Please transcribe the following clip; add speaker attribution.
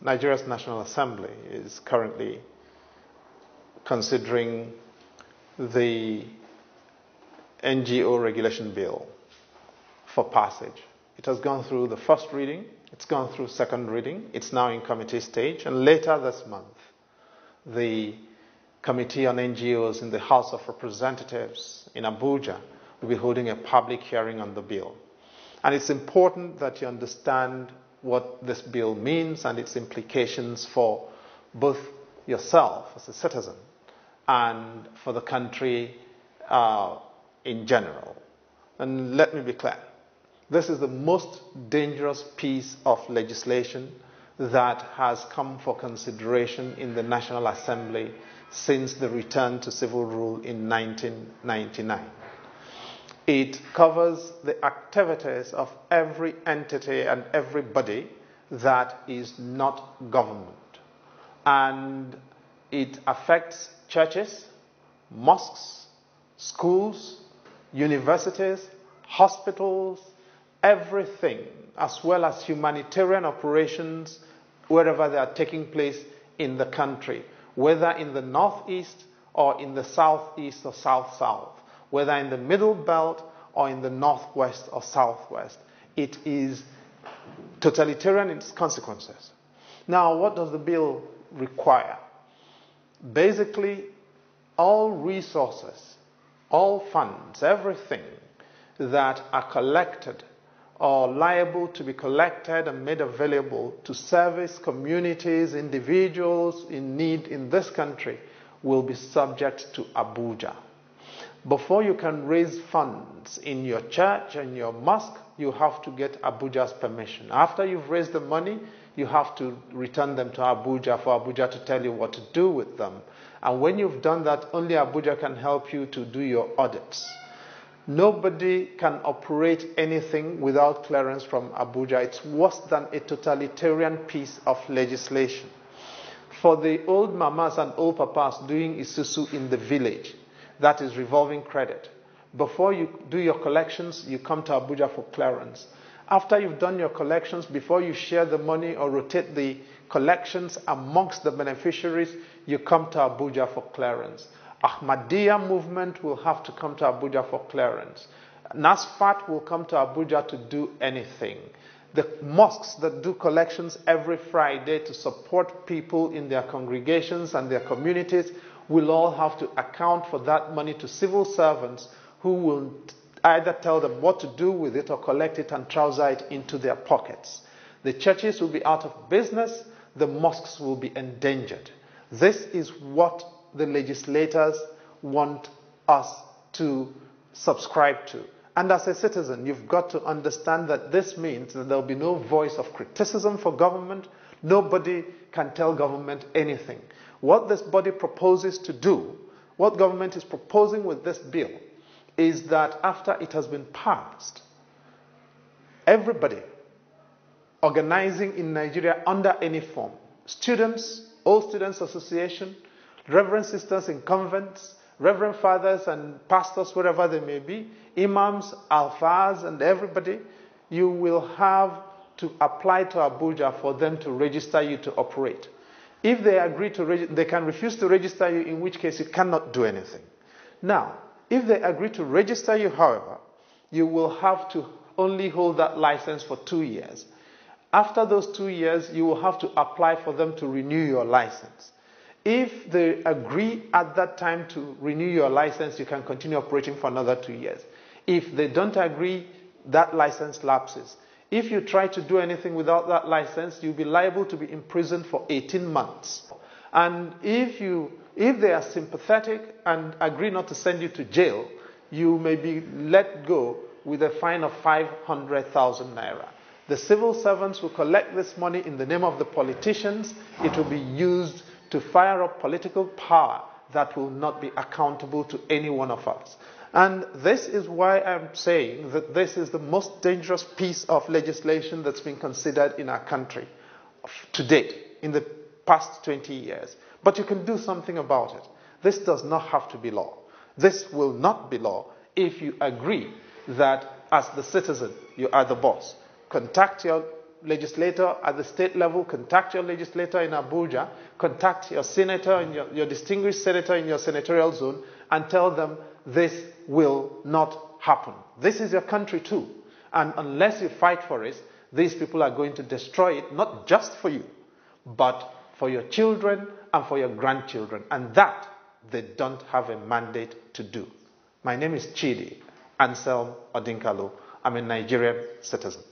Speaker 1: Nigeria's National Assembly is currently considering the NGO regulation bill for passage. It has gone through the first reading, it's gone through second reading, it's now in committee stage, and later this month, the Committee on NGOs in the House of Representatives in Abuja will be holding a public hearing on the bill. And it's important that you understand what this bill means and its implications for both yourself as a citizen and for the country in general. And let me be clear, this is the most dangerous piece of legislation that has come for consideration in the National Assembly since the return to civil rule in 1999. It covers the activities of every entity and everybody that is not government. And it affects churches, mosques, schools, universities, hospitals, everything, as well as humanitarian operations wherever they are taking place in the country, whether in the northeast or in the southeast or south-south, whether in the middle belt or in the northwest or southwest. It is totalitarian in its consequences. Now, what does the bill require? Basically, all resources, all funds, everything that are collected or liable to be collected and made available to service communities, individuals in need in this country will be subject to Abuja. Before you can raise funds in your church and your mosque, you have to get Abuja's permission. After you've raised the money, you have to return them to Abuja for Abuja to tell you what to do with them. And when you've done that, only Abuja can help you to do your audits. Nobody can operate anything without clearance from Abuja. It's worse than a totalitarian piece of legislation. For the old mamas and old papas doing isusu in the village, that is revolving credit. Before you do your collections, you come to Abuja for clearance. After you've done your collections, before you share the money or rotate the collections amongst the beneficiaries, you come to Abuja for clearance. Ahmadiyya movement will have to come to Abuja for clearance. NASFAT will come to Abuja to do anything. The mosques that do collections every Friday to support people in their congregations and their communities will all have to account for that money to civil servants who will either tell them what to do with it or collect it and trouser it into their pockets. The churches will be out of business. The mosques will be endangered. This is what the legislators want us to subscribe to. And as a citizen, you've got to understand that this means that there will be no voice of criticism for government. Nobody can tell government anything. What this body proposes to do, what government is proposing with this bill, is that after it has been passed, everybody organizing in Nigeria under any form, students, All Students Association, Reverend sisters in convents, Reverend fathers and pastors, wherever they may be, imams, alfas, and everybody, you will have to apply to Abuja for them to register you to operate. If they agree to register, they can refuse to register you, in which case you cannot do anything. Now, if they agree to register you, however, you will have to only hold that license for 2 years. After those 2 years, you will have to apply for them to renew your license. If they agree at that time to renew your license, you can continue operating for another 2 years. If they don't agree, that license lapses. If you try to do anything without that license, you'll be liable to be imprisoned for 18 months. And if they are sympathetic and agree not to send you to jail, you may be let go with a fine of 500,000 naira. The civil servants will collect this money in the name of the politicians. It will be used to fire up political power that will not be accountable to any one of us. And this is why I'm saying that this is the most dangerous piece of legislation that's been considered in our country to date, in the past 20 years. But you can do something about it. This does not have to be law. This will not be law if you agree that as the citizen, you are the boss. Contact your legislator at the state level, contact your legislator in Abuja, contact your senator, and your distinguished senator in your senatorial zone, and tell them this will not happen. This is your country too. And unless you fight for it, these people are going to destroy it, not just for you, but for your children and for your grandchildren. And that they don't have a mandate to do. My name is Chidi Anselm Odinkalo. I'm a Nigerian citizen.